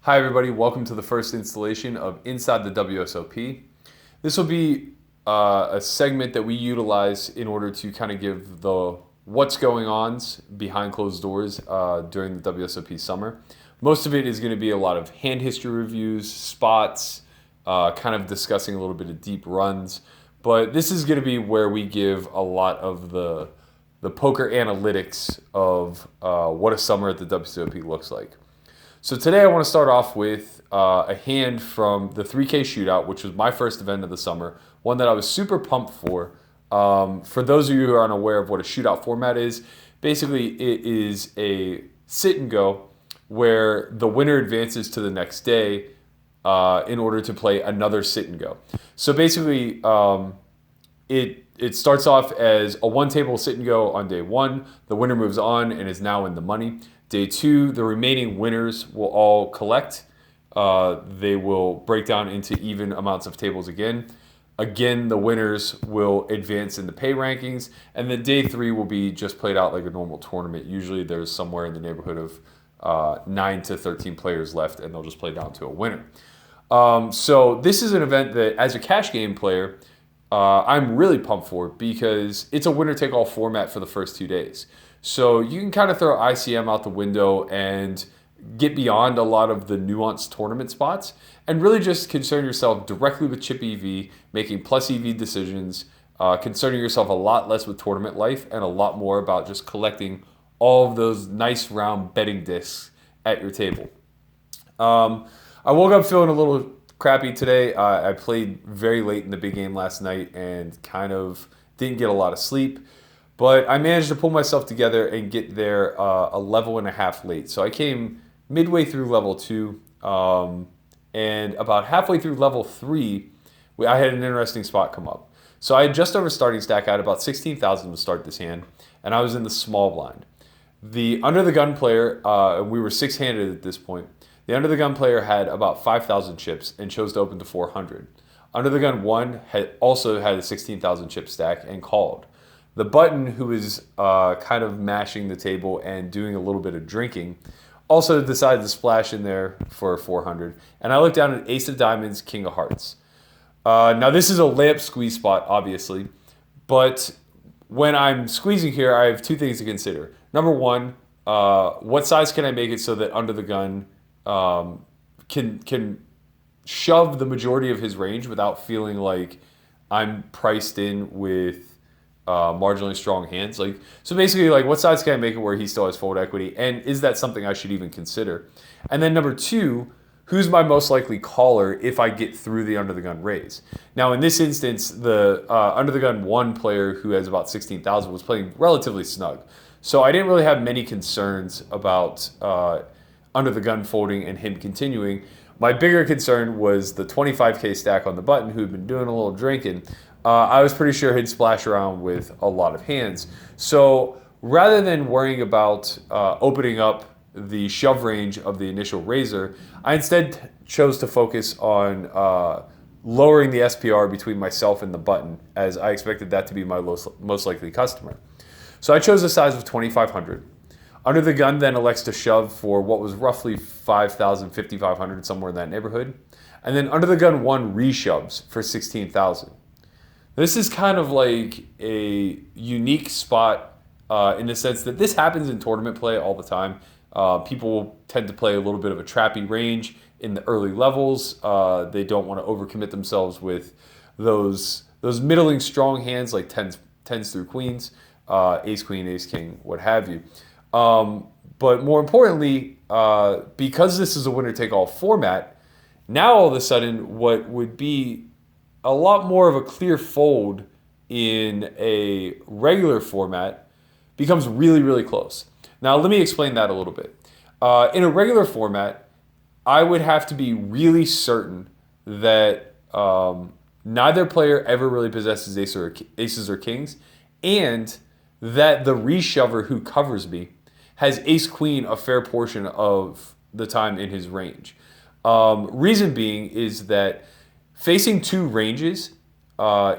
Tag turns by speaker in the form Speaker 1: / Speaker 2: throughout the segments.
Speaker 1: Hi everybody, welcome to the first installation of Inside the WSOP. This will be a segment that we utilize in order to kind of give the what's going ons behind closed doors during the WSOP summer. Most of it is going to be a lot of hand history reviews, spots, kind of discussing a little bit of deep runs. But this is going to be where we give a lot of the poker analytics of what a summer at the WSOP looks like. So today I want to start off with a hand from the 3K shootout, which was my first event of the summer, one that I was super pumped for. For those of you who are unaware of what a shootout format is, basically it is a sit and go where the winner advances to the next day in order to play another sit and go. So basically it starts off as a one table sit and go on day one. The winner moves on and is now in the money. Day two, the remaining winners will all collect. They will break down into even amounts of tables again. Again, the winners will advance in the pay rankings. And then day three will be just played out like a normal tournament. Usually there's somewhere in the neighborhood of 9 to 13 players left, and they'll just play down to a winner. So this is an event that, as a cash game player, I'm really pumped for because it's a winner-take-all format for the first 2 days. So you can kind of throw ICM out the window and get beyond a lot of the nuanced tournament spots and really just concern yourself directly with chip EV, making plus EV decisions, concerning yourself a lot less with tournament life and a lot more about just collecting all of those nice round betting discs at your table. I woke up feeling a little crappy today. I played very late in the big game last night and kind of didn't get a lot of sleep. But I managed to pull myself together and get there a level and a half late. So I came midway through level 2, and about halfway through level 3, I had an interesting spot come up. So I had just over starting stack. I had about 16,000 to start this hand, and I was in the small blind. The under the gun player, we were six-handed at this point. The under the gun player had about 5,000 chips and chose to open to 400. Under the gun 1 also had a 16,000 chip stack and called. The button, who was kind of mashing the table and doing a little bit of drinking, also decided to splash in there for 400. And I looked down at Ace of Diamonds, King of Hearts. Now this is a layup squeeze spot, obviously, but when I'm squeezing here, I have two things to consider. Number one, what size can I make it so that under the gun can shove the majority of his range without feeling like I'm priced in with marginally strong hands. So basically, what size can I make it where he still has fold equity, and is that something I should even consider? And then number two, who's my most likely caller if I get through the under the gun raise? Now in this instance, the under the gun 1 player, who has about 16,000, was playing relatively snug, so I didn't really have many concerns about under the gun folding and him continuing. My bigger concern was the 25K stack on the button, who had been doing a little drinking. I was pretty sure he'd splash around with a lot of hands. So rather than worrying about opening up the shove range of the initial raiser, I instead chose to focus on lowering the SPR between myself and the button, as I expected that to be my most likely customer. So I chose a size of 2,500. Under the gun then elects to shove for what was roughly 5,000, 5,500, somewhere in that neighborhood. And then under the gun 1 reshoves for 16,000. This is kind of like a unique spot in the sense that this happens in tournament play all the time. People tend to play a little bit of a trappy range in the early levels. They don't want to overcommit themselves with those middling strong hands like tens through queens, ace queen, ace king, what have you. But more importantly, because this is a winner-take-all format, now all of a sudden what would be a lot more of a clear fold in a regular format becomes really, really close. Now, let me explain that a little bit. In a regular format, I would have to be really certain that neither player ever really possesses aces or kings, and that the reshover who covers me has ace-queen a fair portion of the time in his range. Reason being is that facing two ranges,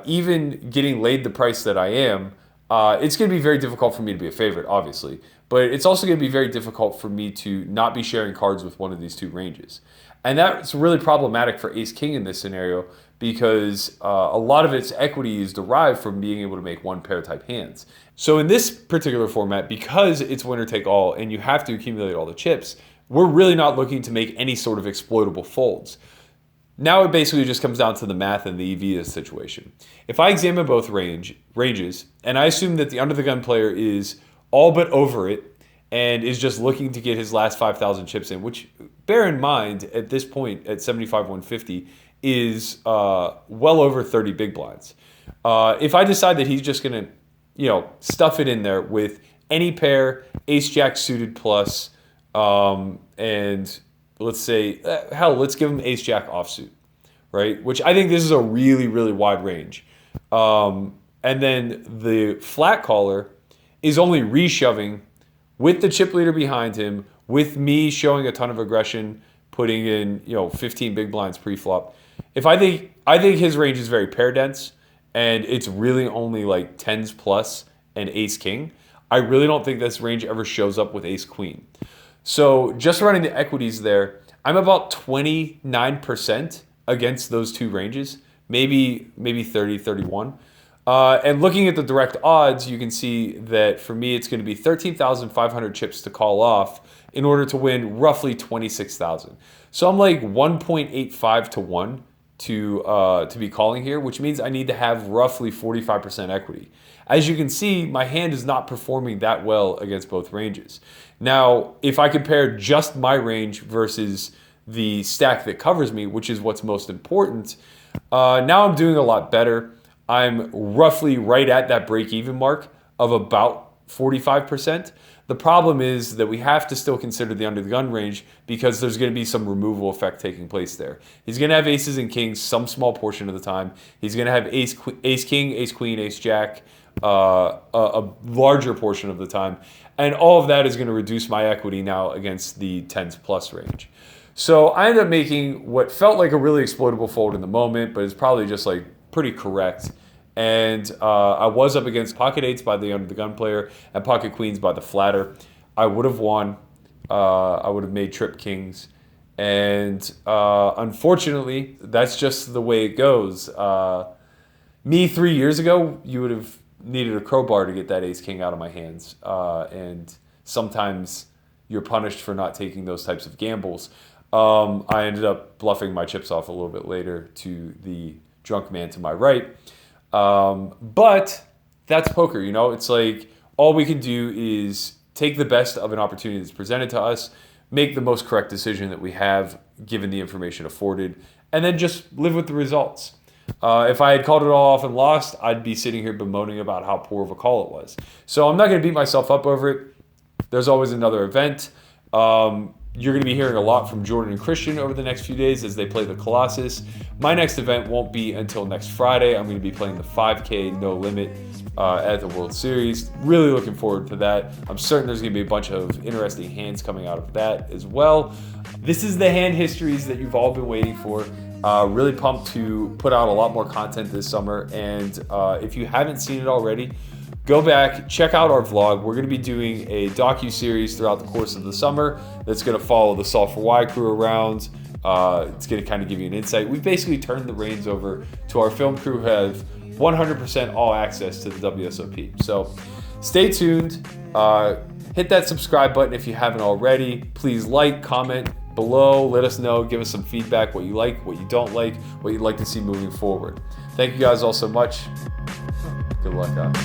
Speaker 1: even getting laid the price that I am, it's going to be very difficult for me to be a favorite, obviously. But it's also going to be very difficult for me to not be sharing cards with one of these two ranges. And that's really problematic for ace-king in this scenario because a lot of its equity is derived from being able to make one pair type hands. So in this particular format, because it's winner take all and you have to accumulate all the chips, we're really not looking to make any sort of exploitable folds. Now it basically just comes down to the math and the EV of the situation. If I examine both ranges, and I assume that the under the gun player is all but over it and is just looking to get his last 5,000 chips in, which, bear in mind, at this point at 75-150 is well over 30 big blinds. If I decide that he's just going to, stuff it in there with any pair, ace-jack suited plus, and let's say, let's give him ace-jack offsuit, right? Which I think this is a really, really wide range. And then the flat caller is only reshoving with the chip leader behind him, with me showing a ton of aggression, putting in 15 big blinds pre-flop. I think his range is very pair dense, and it's really only like tens plus and ace king. I really don't think this range ever shows up with ace queen. So just running the equities there, I'm about 29% against those two ranges, maybe 30, 31. And looking at the direct odds, you can see that for me, it's going to be 13,500 chips to call off in order to win roughly 26,000. So I'm like 1.85 to 1 to be calling here, which means I need to have roughly 45% equity. As you can see, my hand is not performing that well against both ranges. Now, if I compare just my range versus the stack that covers me, which is what's most important, now I'm doing a lot better. I'm roughly right at that break-even mark of about 45%. The problem is that we have to still consider the under the gun range because there's going to be some removal effect taking place there. He's going to have aces and kings some small portion of the time. He's going to have ace king, ace queen, ace jack a larger portion of the time. And all of that is going to reduce my equity now against the tens plus range. So I ended up making what felt like a really exploitable fold in the moment, but it's probably just like pretty correct. And I was up against pocket eights by the under the gun player and pocket queens by the flatter. I would have won. I would have made trip kings. And unfortunately, that's just the way it goes. Me 3 years ago, you would have needed a crowbar to get that ace king out of my hands. And sometimes you're punished for not taking those types of gambles. I ended up bluffing my chips off a little bit later to the drunk man to my right. But that's poker, it's like all we can do is take the best of an opportunity that's presented to us, make the most correct decision that we have given the information afforded, and then just live with the results. If I had called it all off and lost, I'd be sitting here bemoaning about how poor of a call it was. So I'm not going to beat myself up over it. There's always another event. You're going to be hearing a lot from Jordan and Christian over the next few days as they play the Colossus. My next event won't be until next Friday. I'm going to be playing the 5K No Limit at the World Series. Really looking forward to that. I'm certain there's going to be a bunch of interesting hands coming out of that as well. This is the hand histories that you've all been waiting for. Really pumped to put out a lot more content this summer. And if you haven't seen it already, go back, check out our vlog. We're going to be doing a docu-series throughout the course of the summer that's going to follow the Solve for Why crew around. It's going to kind of give you an insight. We've basically turned the reins over to our film crew who have 100% all access to the WSOP. So stay tuned. Hit that subscribe button if you haven't already. Please like, comment below. Let us know. Give us some feedback, what you like, what you don't like, what you'd like to see moving forward. Thank you guys all so much. Good luck, guys.